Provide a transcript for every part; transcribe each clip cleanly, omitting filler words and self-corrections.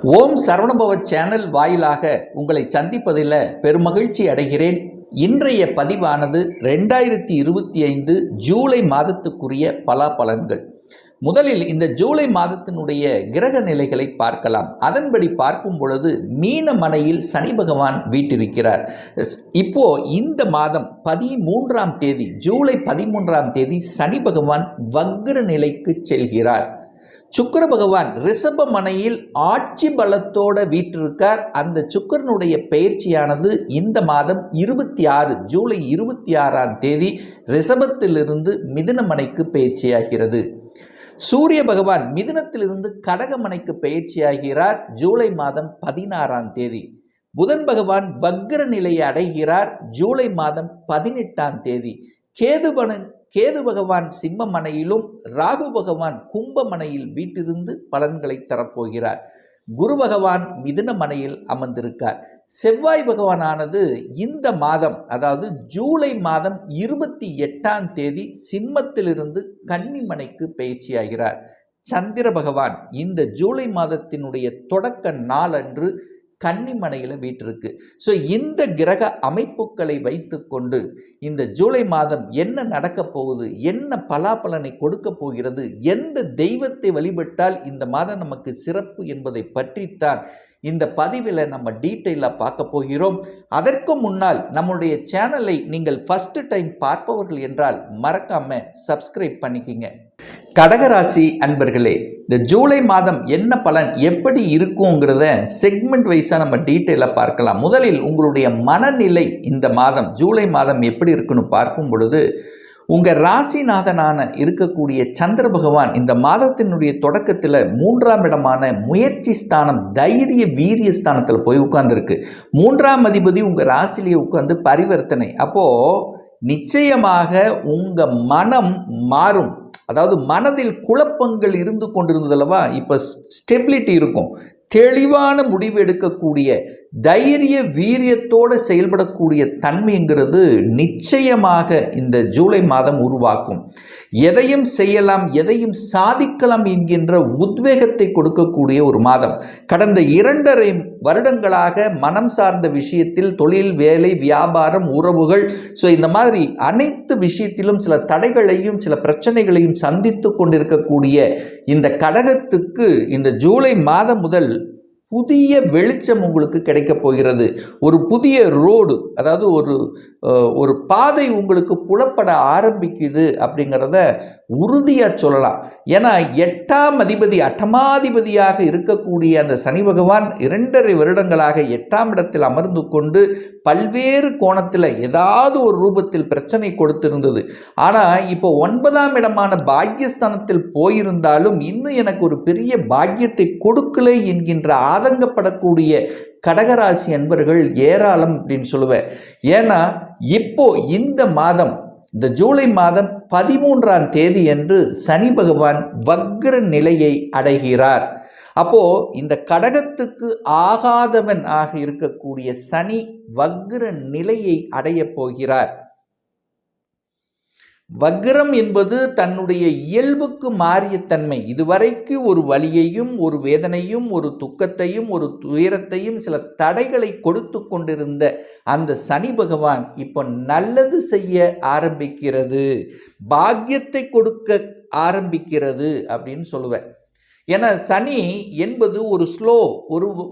ஓம் Saravanabhava channel வாயிலாக உங்களை சந்திப்பதில் பெருமகிழ்ச்சி அடைகிறேன். இன்றைய பதிவானது 2025 ஜூலை மாதத்துக்குரிய பலாபலன்கள். முதலில் இந்த ஜூலை மாதத்தினுடைய கிரக நிலைகளை பார்க்கலாம். அதன்படி பார்க்கும் பொழுது மீனமனையில் சனி பகவான் வீற்றிருக்கிறார். இப்போ இந்த மாதம் 13ஆம் தேதி, ஜூலை 13ஆம் தேதி சனி பகவான் வக்ர நிலைக்கு செல்கிறார். சுக்கிர பகவான் ரிஷப மனையில் ஆட்சி பலத்தோட வீற்றிருக்கார். அந்த சுக்கிரனுடைய பயிற்சியானது இந்த மாதம் 26 ஜூலை 26ஆம் தேதி ரிஷபத்திலிருந்து மிதுனமனைக்கு பயிற்சியாகிறது. சூரிய பகவான் மிதுனத்திலிருந்து கடகமனைக்கு பயிற்சியாகிறார் ஜூலை மாதம் 16ஆம் தேதி. புதன் பகவான் வக்ர நிலையை அடைகிறார் ஜூலை மாதம் 18ஆம் தேதி. கேது பகவான் சிம்மமனையிலும் ராகு பகவான் கும்பமனையில் வீட்டிருந்து பலன்களை தரப்போகிறார். குரு பகவான் மிதுன மனையில் அமர்ந்திருக்கார். செவ்வாய் பகவானானது இந்த மாதம், அதாவது ஜூலை மாதம் 28ஆம் தேதி சிம்மத்திலிருந்து கன்னிமனைக்கு பயிற்சியாகிறார். சந்திர பகவான் இந்த ஜூலை மாதத்தினுடைய தொடக்க நாளன்று கன்னிமனையில் வீட்டிருக்கு. ஸோ இந்த கிரக அமைப்புகளை வைத்து கொண்டு இந்த ஜூலை மாதம் என்ன நடக்க போகுது, என்ன பலாபலனை கொடுக்க போகிறது, எந்த தெய்வத்தை வழிபட்டால் இந்த மாதம் நமக்கு சிறப்பு என்பதை பற்றித்தான் இந்த பதிவில் நம்ம டீட்டெயிலாக பார்க்க போகிறோம். அதற்கு முன்னால் நம்முடைய சேனலை நீங்கள் ஃபர்ஸ்ட் டைம் பார்ப்பவர்கள் என்றால் மறக்காம சப்ஸ்கிரைப் பண்ணிக்கிங்க. கடகராசி அன்பர்களே, இந்த ஜூலை மாதம் என்ன பலன் எப்படி இருக்குங்கிறத செக்மெண்ட் வைஸாக நம்ம டீட்டெயிலாக பார்க்கலாம். முதலில் உங்களுடைய மனநிலை இந்த மாதம் ஜூலை மாதம் எப்படி இருக்குன்னு பார்க்கும் பொழுது, உங்கள் ராசிநாதனான இருக்கக்கூடிய சந்திர பகவான் இந்த மாதத்தினுடைய தொடக்கத்தில் 3ஆம் இடமான முயற்சி ஸ்தானம், தைரிய வீரிய ஸ்தானத்தில் போய் உட்கார்ந்துருக்கு. 3ஆம் அதிபதி உங்கள் ராசிலேயே உட்கார்ந்து பரிவர்த்தனை. அப்போது நிச்சயமாக உங்கள் மனம் மாறும். அதாவது மனதில் குழப்பங்கள் இருந்து கொண்டிருந்ததல்லவா, இப்போ ஸ்டெபிலிட்டி இருக்கும். தெளிவான முடிவு எடுக்கக்கூடிய, தைரிய வீரியத்தோடு செயல்படக்கூடிய தன்மைங்கிறது நிச்சயமாக இந்த ஜூலை மாதம் உருவாக்கும். எதையும் செய்யலாம், எதையும் சாதிக்கலாம் என்கின்ற உத்வேகத்தை கொடுக்கக்கூடிய ஒரு மாதம். கடந்த 2.5 வருடங்களாக மனம் சார்ந்த விஷயத்தில், தொழில், வேலை, வியாபாரம், உறவுகள், ஸோ இந்த மாதிரி அனைத்து விஷயத்திலும் சில தடைகளையும் சில பிரச்சனைகளையும் சந்தித்து கொண்டிருக்கக்கூடிய இந்த கடகத்துக்கு இந்த ஜூலை மாதம் முதல் புதிய வெளிச்சம் உங்களுக்கு கிடைக்கப் போகிறது. ஒரு புதிய ரோடு, அதாவது ஒரு பாதை உங்களுக்கு புலப்பட ஆரம்பிக்குது அப்படிங்கிறத உறுதியாக சொல்லலாம். ஏன்னா 8ஆம் அதிபதி, அட்டமாதிபதியாக இருக்கக்கூடிய அந்த சனி பகவான் 2.5 வருடங்களாக 8ஆம் இடத்தில் அமர்ந்து கொண்டு பல்வேறு கோணத்தில் ஏதாவது ஒரு ரூபத்தில் பிரச்சனை கொடுத்திருந்தது. ஆனால் இப்போ 9ஆம் இடமான பாக்கியஸ்தானத்தில் போயிருந்தாலும் இன்னும் எனக்கு ஒரு பெரிய பாக்கியத்தை கொடுக்கலை என்கின்ற ஆதங்கப்படக்கூடிய கடகராசி அன்பர்கள் ஏராளம் அப்படின்னு சொல்லுவேன். ஏன்னா இப்போ இந்த மாதம், இந்த ஜூலை மாதம் 13ஆம் தேதி அன்று சனி பகவான் வக்ர நிலையை அடைகிறார். அப்போ இந்த கடகத்துக்கு ஆகாதவன் ஆக இருக்கக்கூடிய சனி வக்ர நிலையை அடைய போகிறார். வக்ரம் என்பது தன்னுடைய இயல்புக்கு மாறிய தன்மை. இதுவரைக்கு ஒரு வலியையும் ஒரு வேதனையும் ஒரு துக்கத்தையும் ஒரு துயரத்தையும் சில தடைகளை கொடுத்து கொண்டிருந்த அந்த சனி பகவான் இப்போ நல்லது செய்ய ஆரம்பிக்கிறது, பாக்கியத்தை கொடுக்க ஆரம்பிக்கிறது அப்படின்னு சொல்லுவேன். ஏன்னா சனி என்பது ஒரு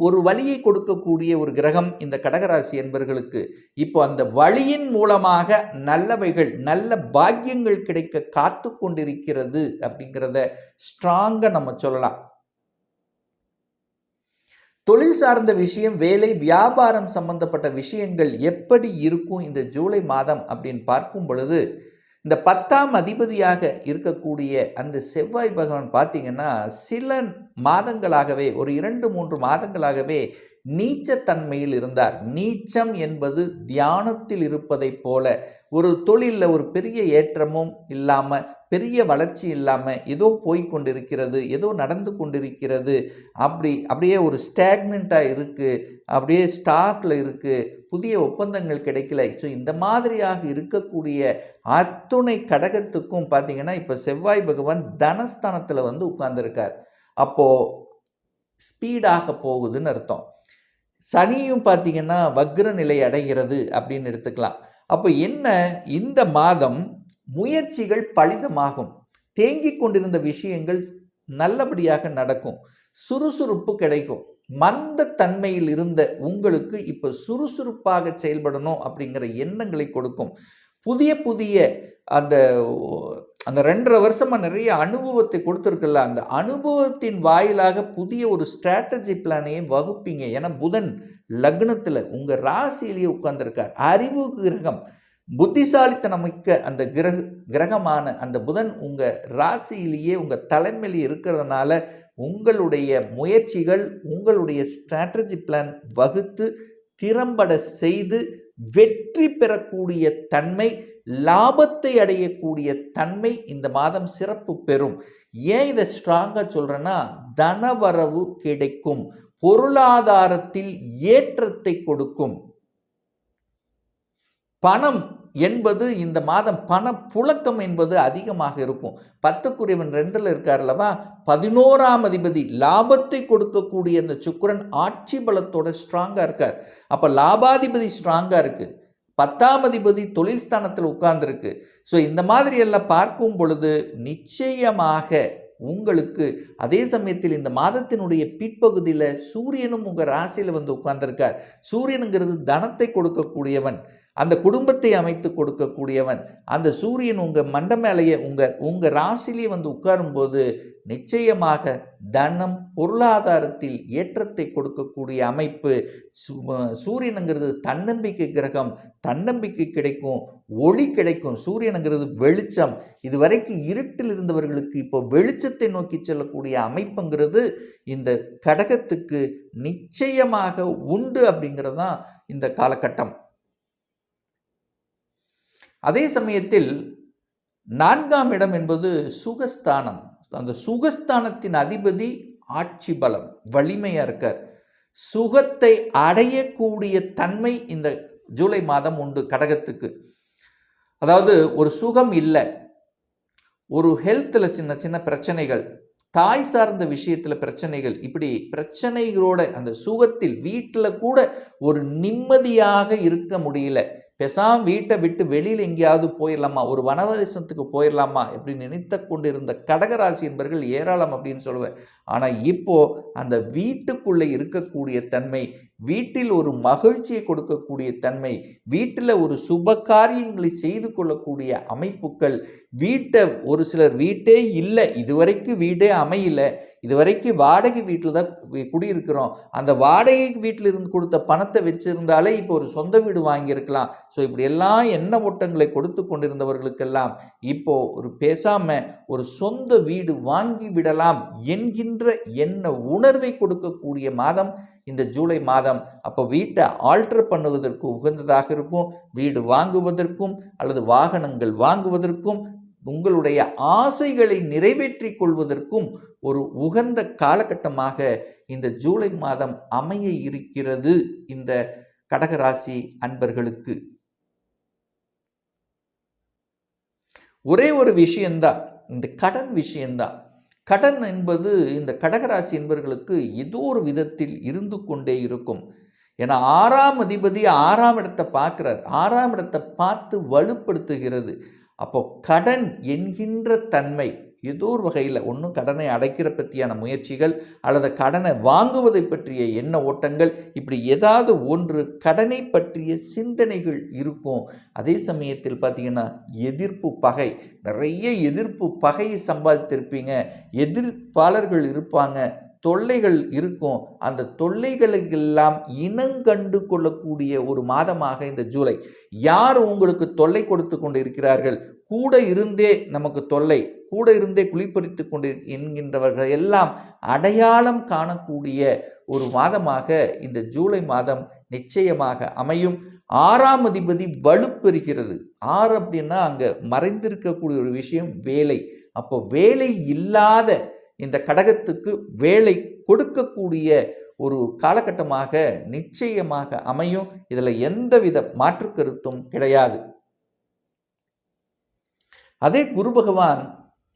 ஒரு வழியை கொடுக்கக்கூடிய ஒரு கிரகம் இந்த கடகராசி என்பவர்களுக்கு. இப்போ அந்த வழியின் மூலமாக நல்லவைகள், நல்ல பாக்கியங்கள் கிடைக்க காத்து கொண்டிருக்கிறது அப்படிங்கிறத ஸ்ட்ராங்காக நம்ம சொல்லலாம். தொழில் சார்ந்த விஷயம், வேலை, வியாபாரம் சம்பந்தப்பட்ட விஷயங்கள் எப்படி இருக்கும் இந்த ஜூலை மாதம் அப்படின்னு பார்க்கும் பொழுது, இந்த 10ஆம் அதிபதியாக இருக்கக்கூடிய அந்த செவ்வாய் பகவான் பார்த்தீங்கன்னா சில மாதங்களாகவே, ஒரு 2-3 மாதங்களாகவே நீச்சத்தன்மையில் இருந்தார். நீச்சம் என்பது தியானத்தில் இருப்பதை போல, ஒரு தொழிலில் ஒரு பெரிய ஏற்றமும் இல்லாமல், பெரிய வளர்ச்சி இல்லாமல் ஏதோ போய்கொண்டிருக்கிறது, ஏதோ நடந்து கொண்டிருக்கிறது, அப்படியே ஒரு ஸ்டாக்னண்ட்டாக இருக்குது, அப்படியே ஸ்டாக்கில் இருக்குது, புதிய ஒப்பந்தங்கள் கிடைக்கல. ஸோ இந்த மாதிரியாக இருக்கக்கூடிய அத்துணை கடகத்துக்கும் பார்த்தீங்கன்னா இப்போ செவ்வாய் பகவான் தனஸ்தானத்தில் வந்து உட்கார்ந்துருக்கார். அப்போது ஸ்பீடாக போகுதுன்னு அர்த்தம். சனியும் பார்த்தீங்கன்னா வக்ர நிலை அடைகிறது அப்படின்னு எடுத்துக்கலாம். அப்போ என்ன, இந்த மாதம் முயற்சிகள் பலிதமாகும். தேங்கிக் கொண்டிருந்த விஷயங்கள் நல்லபடியாக நடக்கும். சுறுசுறுப்பு கிடைக்கும். மந்த தன்மையில் இருந்த உங்களுக்கு இப்போ சுறுசுறுப்பாக செயல்படணும் அப்படிங்கிற எண்ணங்களை கொடுக்கும். புதிய புதிய அந்த அந்த 2.5 வருஷமாக நிறைய அனுபவத்தை கொடுத்துருக்குல்ல, அந்த அனுபவத்தின் வாயிலாக புதிய ஒரு ஸ்ட்ராட்டஜி பிளானையே வகுப்பீங்க. ஏன்னா புதன் லக்னத்தில் உங்கள் ராசியிலேயே உட்கார்ந்துருக்கார். அறிவு கிரகம், புத்திசாலித்தனமிக்க அந்த கிரகமான அந்த புதன் உங்கள் ராசியிலேயே உங்கள் தலைமையில் இருக்கிறதுனால உங்களுடைய முயற்சிகள், உங்களுடைய ஸ்ட்ராட்டஜி பிளான் வகுத்து திறம்பட செய்து வெற்றி பெறக்கூடிய தன்மை, லாபத்தை அடையக்கூடிய தன்மை இந்த மாதம் சிறப்பு பெறும். ஏன் இதை ஸ்ட்ராங்காக சொல்கிறேன்னா, தனவரவு கிடைக்கும், பொருளாதாரத்தில் ஏற்றத்தை கொடுக்கும். பணம் என்பது இந்த மாதம் பணப்புழக்கம் என்பது அதிகமாக இருக்கும். 10க்குரியவன் 2ல் இருக்கார் அல்லவா, 11ஆம் அதிபதி லாபத்தை கொடுக்கக்கூடிய அந்த சுக்கிரன் ஆட்சி பலத்தோட ஸ்ட்ராங்காக இருக்கார். அப்போ லாபாதிபதி ஸ்ட்ராங்காக இருக்குது, 10ஆம் அதிபதி தொழில் ஸ்தானத்தில் உட்கார்ந்துருக்கு. ஸோ இந்த மாதிரி எல்லாம் பார்க்கும் பொழுது நிச்சயமாக உங்களுக்கு, அதே சமயத்தில் இந்த மாதத்தினுடைய பிற்பகுதியில் சூரியனும் உங்கள் ராசியில் வந்து உட்கார்ந்துருக்கார். சூரியனுங்கிறது தனத்தை கொடுக்கக்கூடியவன், அந்த குடும்பத்தை அமைத்து கொடுக்கக்கூடியவன். அந்த சூரியன் உங்கள் மண்ட மேலேயே உங்கள் ராசிலேயே வந்து உட்காரும்போது நிச்சயமாக தனம், பொருளாதாரத்தில் ஏற்றத்தை கொடுக்கக்கூடிய அமைப்பு. சூரியனுங்கிறது தன்னம்பிக்கை கிரகம், தன்னம்பிக்கை கிடைக்கும், ஒளி கிடைக்கும். சூரியனுங்கிறது வெளிச்சம். இதுவரைக்கும் இருட்டில் இருந்தவர்களுக்கு இப்போ வெளிச்சத்தை நோக்கி செல்லக்கூடிய அமைப்புங்கிறது இந்த கடகத்துக்கு நிச்சயமாக உண்டு அப்படிங்கிறது தான் இந்த காலகட்டம். அதே சமயத்தில் 4ஆம் இடம் என்பது சுகஸ்தானம். அந்த சுகஸ்தானத்தின் அதிபதி ஆட்சி பலம், வலிமையாக இருக்கார். சுகத்தை அடையக்கூடிய தன்மை இந்த ஜூலை மாதம் உண்டு கடகத்துக்கு. அதாவது ஒரு சுகம் இல்லை, ஒரு ஹெல்த்தில் சின்ன சின்ன பிரச்சனைகள், தாய் சார்ந்த விஷயத்தில் பிரச்சனைகள், இப்படி பிரச்சனைகளோட அந்த சுகத்தில் வீட்டில் கூட ஒரு நிம்மதியாக இருக்க முடியல. பேசாம வீட்டை விட்டு வெளியில் எங்கேயாவது போயிடலாமா, ஒரு வனவாசத்துக்கு போயிடலாமா இப்படி நினைத்து கொண்டிருந்த கடகராசி என்பவர்கள் ஏராளம் அப்படின்னு சொல்லுவேன். ஆனால் இப்போது அந்த வீட்டுக்குள்ளே இருக்கக்கூடிய தன்மை, வீட்டில் ஒரு மகிழ்ச்சியை கொடுக்கக்கூடிய தன்மை, வீட்டில் ஒரு சுப காரியங்களை செய்து கொள்ளக்கூடிய அமைப்புகள், ஒரு சிலர் வீட்டே இல்லை, இதுவரைக்கும் வீடே அமையல, இதுவரைக்கும் வாடகை வீட்டில் தான் குடியிருக்கிறோம், அந்த வாடகை வீட்டில் இருந்து கொடுத்த பணத்தை வச்சிருந்தாலே இப்போ ஒரு சொந்த வீடு வாங்கியிருக்கலாம். ஸோ இப்படியெல்லாம் எண்ண ஓட்டங்களை கொடுத்து கொண்டிருந்தவர்களுக்கெல்லாம் இப்போ ஒரு பேசாமல் ஒரு சொந்த வீடு வாங்கி விடலாம் என்கின்ற எண்ண உணர்வை கொடுக்கக்கூடிய மாதம் இந்த ஜூலை மாதம். அப்போ வீட்டை ஆல்டர் பண்ணுவதற்கு உகந்ததாக இருக்கும். வீடு வாங்குவதற்கும் அல்லது வாகனங்கள் வாங்குவதற்கும் உங்களுடைய ஆசைகளை நிறைவேற்றி கொள்வதற்கும் ஒரு உகந்த காலகட்டமாக இந்த ஜூலை மாதம் அமைய இருக்கிறது இந்த கடகராசி அன்பர்களுக்கு. ஒரே ஒரு விஷயம்தான், இந்த கடன் விஷயம்தான். கடன் என்பது இந்த கடகராசி என்பவர்களுக்கு ஏதோ ஒரு விதத்தில் இருந்து கொண்டே இருக்கும். ஏன்னா 6ஆம் அதிபதி 6ஆம் இடத்தை பார்க்குறார், 6ஆம் இடத்தை பார்த்து வலுப்படுத்துகிறது. அப்போ கடன் என்கின்ற தன்மை ஏதோ ஒரு வகையில் ஒன்றும் கடனை அடைக்கிற பற்றியான முயற்சிகள் அல்லது கடனை வாங்குவதை பற்றிய எண்ண ஓட்டங்கள், இப்படி ஏதாவது ஒன்று கடனை பற்றிய சிந்தனைகள் இருக்கும். அதே சமயத்தில் பார்த்தீங்கன்னா எதிர்ப்பு பகை, நிறைய எதிர்ப்பு பகையை சம்பாதித்திருப்பீங்க, எதிர்ப்பாளர்கள் இருப்பாங்க, தொல்லைகள் இருக்கும். அந்த தொல்லைகளுக்கெல்லாம் இனங்கண்டு கொள்ளக்கூடிய ஒரு மாதமாக இந்த ஜூலை. யார் உங்களுக்கு தொல்லை கொடுத்து கொண்டு இருக்கிறார்கள், கூட இருந்தே நமக்கு தொல்லை, கூட இருந்தே குளிப்பறித்து கொண்டு என்கின்றவர்கள் எல்லாம் அடையாளம் காணக்கூடிய ஒரு மாதமாக இந்த ஜூலை மாதம் நிச்சயமாக அமையும். 6ஆம் அதிபதி வலுப்பெறுகிறது. 6 அப்படின்னா அங்கே மறைந்திருக்கக்கூடிய ஒரு விஷயம் வேலை. அப்போ வேலை இல்லாத இந்த கடகத்துக்கு வேலை கொடுக்கக்கூடிய ஒரு காலகட்டமாக நிச்சயமாக அமையும். இதில் எந்தவித மாற்று கருத்தும் கிடையாது. அதே குரு பகவான்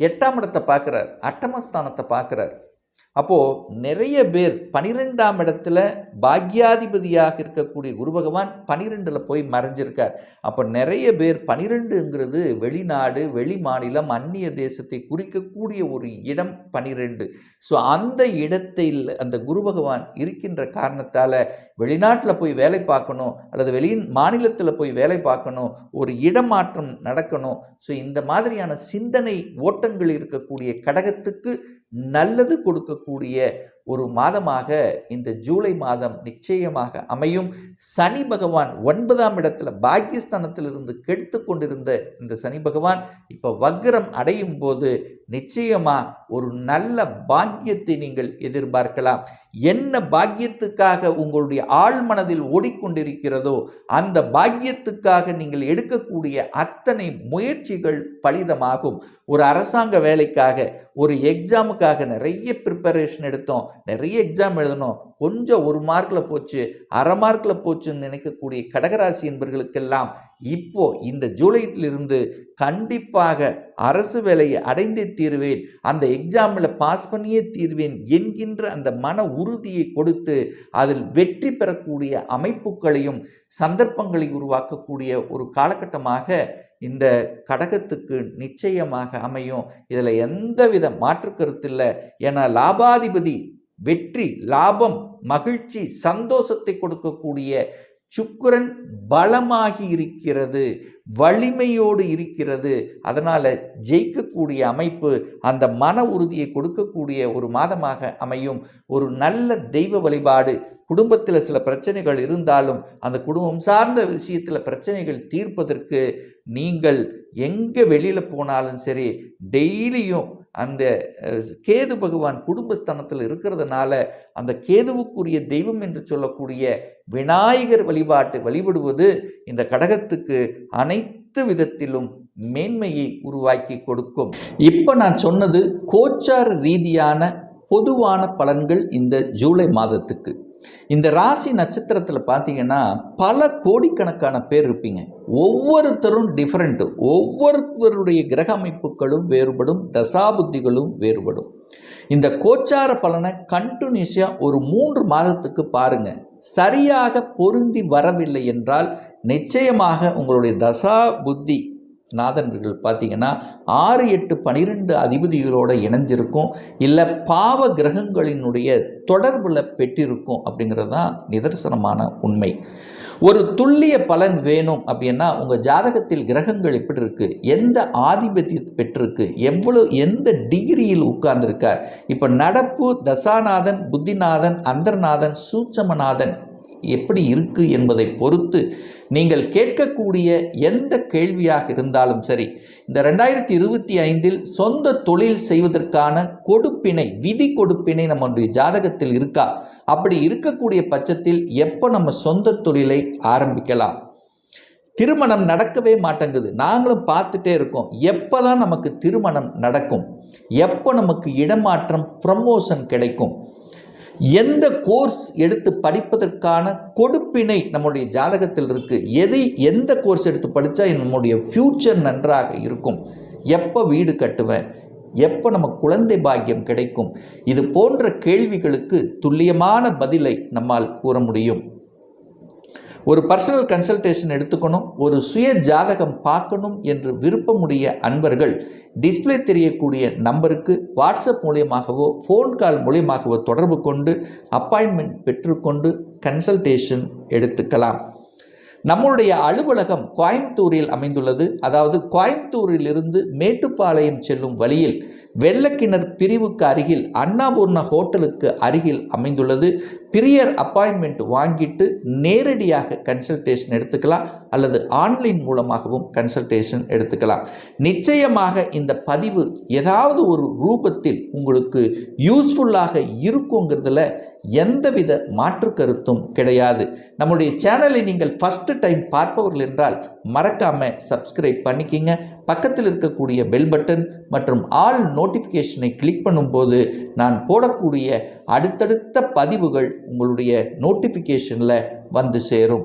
8ஆம் இடத்தை பார்க்குறார், அட்டமஸ்தானத்தை பார்க்குறார். அப்போது நிறைய பேர் 12ஆம் இடத்துல பாக்யாதிபதியாக இருக்கக்கூடிய குரு பகவான் 12ல் போய் மறைஞ்சிருக்கார். அப்போ நிறைய பேர் 12ங்கிறது வெளிநாடு, வெளி மாநிலம், அந்நிய தேசத்தை குறிக்கக்கூடிய ஒரு இடம் 12. ஸோ அந்த இடத்தில் அந்த குரு பகவான் இருக்கின்ற காரணத்தால் வெளிநாட்டில் போய் வேலை பார்க்கணும் அல்லது மாநிலத்தில் போய் வேலை பார்க்கணும், ஒரு இடமாற்றம் நடக்கணும். ஸோ இந்த மாதிரியான சிந்தனை ஓட்டங்கள் இருக்கக்கூடிய கடகத்துக்கு நல்லது கொடுக்கக்கூடிய ஒரு மாதமாக இந்த ஜூலை மாதம் நிச்சயமாக அமையும். சனி பகவான் 9ஆம் இடத்துல பாக்கியஸ்தானத்திலிருந்து கெடுத்து கொண்டிருந்த இந்த சனி பகவான் இப்போ வக்ரம் அடையும் போது நிச்சயமா ஒரு நல்ல பாக்கியத்தை நீங்கள் எதிர்பார்க்கலாம். என்ன பாக்கியத்துக்காக உங்களுடைய ஆழ்மனதில் ஓடிக்கொண்டிருக்கிறதோ அந்த பாக்கியத்துக்காக நீங்கள் எடுக்கக்கூடிய அத்தனை முயற்சிகள் பலிதமாகும். ஒரு அரசாங்க வேலைக்காக, ஒரு எக்ஸாமுக்காக நிறைய ப்ரிப்பரேஷன் எடுத்தோம், நிறைய எக்ஸாம் எழுதணும், கொஞ்சம் 1 மார்க்கில் போச்சு, அரை மார்க்கில் போச்சுன்னு நினைக்கக்கூடிய கடகராசி என்பவர்களுக்கெல்லாம் இப்போ இந்த ஜூலையிலிருந்து கண்டிப்பாக அரசு வேலையை அடைந்தே தீர்வேன், அந்த எக்ஸாமில் பாஸ் பண்ணியே தீர்வேன் என்கின்ற அந்த மன உறுதியை கொடுத்து அதில் வெற்றி பெறக்கூடிய அமைப்புகளையும் சந்தர்ப்பங்களை உருவாக்கக்கூடிய ஒரு காலகட்டமாக இந்த கடகத்துக்கு நிச்சயமாக அமையும். இதில் எந்தவித மாற்று கருத்து இல்லை. ஏன்னா லாபாதிபதி வெற்றி, லாபம், மகிழ்ச்சி, சந்தோஷத்தை கொடுக்கக்கூடிய சுக்கிரன் பலமாகி இருக்கிறது, வலிமையோடு இருக்கிறது. அதனால் ஜெயிக்கக்கூடிய அமைப்பு, அந்த மன உறுதியை கொடுக்கக்கூடிய ஒரு மாதமாக அமையும். ஒரு நல்ல தெய்வ வழிபாடு, குடும்பத்தில் சில பிரச்சனைகள் இருந்தாலும் அந்த குடும்பம் சார்ந்த விஷயத்தில் பிரச்சனைகள் தீர்ப்பதற்கு நீங்கள் எங்கே வெளியில் போனாலும் சரி, டெய்லியும் அந்த கேது பகவான் குடும்பஸ்தானத்தில் இருக்கிறதுனால அந்த கேதுவுக்குரிய தெய்வம் என்று சொல்லக்கூடிய விநாயகர் வழிபடுவது இந்த கடகத்துக்கு அனைத்து விதத்திலும் மேன்மையை உருவாக்கி கொடுக்கும். இப்போ நான் சொன்னது கோச்சார ரீதியான பொதுவான பலன்கள் இந்த ஜூலை மாதத்துக்கு. இந்த ராசி நட்சத்திரத்தில் பார்த்தீங்கன்னா பல கோடிக்கணக்கான பேர் இருப்பீங்க. ஒவ்வொருத்தரும் டிஃப்ரெண்ட்டு, ஒவ்வொருத்தருடைய கிரக அமைப்புகளும் வேறுபடும், தசாபுத்திகளும் வேறுபடும். இந்த கோச்சார பலனை கண்டினியூஸாக ஒரு 3 மாதத்துக்கு பாருங்கள். சரியாக பொருந்தி வரவில்லை என்றால் நிச்சயமாக உங்களுடைய தசா புத்தி நாதன்கள் பார்த்தீங்கன்னா 6, 8, 12 அதிபதிகளோடு இணைஞ்சிருக்கும், இல்லை பாவ கிரகங்களினுடைய தொடர்பில் பெற்றிருக்கும். அப்படிங்கிறது தான் நிதர்சனமான உண்மை. ஒரு துல்லிய பலன் வேணும் அப்படின்னா உங்கள் ஜாதகத்தில் கிரகங்கள் எப்படி இருக்குது, எந்த ஆதிபத்தியத்தை பெற்றிருக்கு, எந்த டிகிரியில் உட்கார்ந்துருக்கார், இப்போ நடப்பு தசாநாதன், புத்திநாதன், அந்தர்நாதன், சூட்சமநாதன் எப்படி இருக்குது என்பதை பொறுத்து நீங்கள் கேட்கக்கூடிய எந்த கேள்வியாக இருந்தாலும் சரி, இந்த 2025 சொந்த தொழில் செய்வதற்கான கொடுப்பினை, விதி கொடுப்பினை நம்முடைய ஜாதகத்தில் இருக்கா? அப்படி இருக்கக்கூடிய பட்சத்தில் எப்போ நம்ம சொந்த தொழிலை ஆரம்பிக்கலாம்? திருமணம் நடக்கவே மாட்டேங்குது, நாங்களும் பார்த்துட்டே இருக்கோம். எப்போ தான் நமக்கு திருமணம் நடக்கும்? எப்போ நமக்கு இடமாற்றம், ப்ரமோஷன் கிடைக்கும்? எந்த கோர்ஸ் எடுத்து படிப்பதற்கான கொடுப்பினை நம்முடைய ஜாதகத்தில் இருக்குது? எந்த கோர்ஸ் எடுத்து படித்தா நம்முடைய ஃப்யூச்சர் நன்றாக இருக்கும்? எப்போ வீடு கட்டுவேன்? எப்போ நமக்கு குழந்தை பாக்கியம் கிடைக்கும்? இது போன்ற கேள்விகளுக்கு துல்லியமான பதிலை நம்மால் கூற முடியும். ஒரு பர்சனல் கன்சல்டேஷன் எடுத்துக்கணும், ஒரு சுய ஜாதகம் பார்க்கணும் என்று விருப்பமுடைய அன்பர்கள் டிஸ்பிளே தெரியக்கூடிய நம்பருக்கு வாட்ஸ்அப் மூலியமாகவோ ஃபோன் கால் மூலியமாகவோ தொடர்பு கொண்டு அப்பாயின்மெண்ட் பெற்றுக்கொண்டு கன்சல்டேஷன் எடுத்துக்கலாம். நம்முடைய அலுவலகம் கோயம்புத்தூரில் அமைந்துள்ளது. அதாவது கோயம்புத்தூரிலிருந்து மேட்டுப்பாளையம் செல்லும் வழியில் வெள்ளக்கிணர் பிரிவுக்கு அருகில் அன்னபூர்ணா ஹோட்டலுக்கு அருகில் அமைந்துள்ளது. பிரியர் அப்பாயின்மெண்ட் வாங்கிட்டு நேரடியாக கன்சல்டேஷன் எடுத்துக்கலாம் அல்லது ஆன்லைன் மூலமாகவும் கன்சல்டேஷன் எடுத்துக்கலாம். நிச்சயமாக இந்த பதிவு ஏதாவது ஒரு ரூபத்தில் உங்களுக்கு யூஸ்ஃபுல்லாக இருக்குங்கிறதுல எந்தவித மாற்று கருத்தும் கிடையாது. நம்முடைய சேனலை நீங்கள் ஃபஸ்ட்டு டைம் பார்ப்பவர்கள் என்றால் மறக்காமல் சப்ஸ்கிரைப் பண்ணிக்கிங்க. பக்கத்தில் இருக்கக்கூடிய பெல் பட்டன் மற்றும் ஆல் நோட்டிஃபிகேஷனை கிளிக் பண்ணும்போது நான் போடக்கூடிய அடுத்தடுத்த பதிவுகள் உங்களுடைய நோட்டிஃபிகேஷனில் வந்து சேரும்.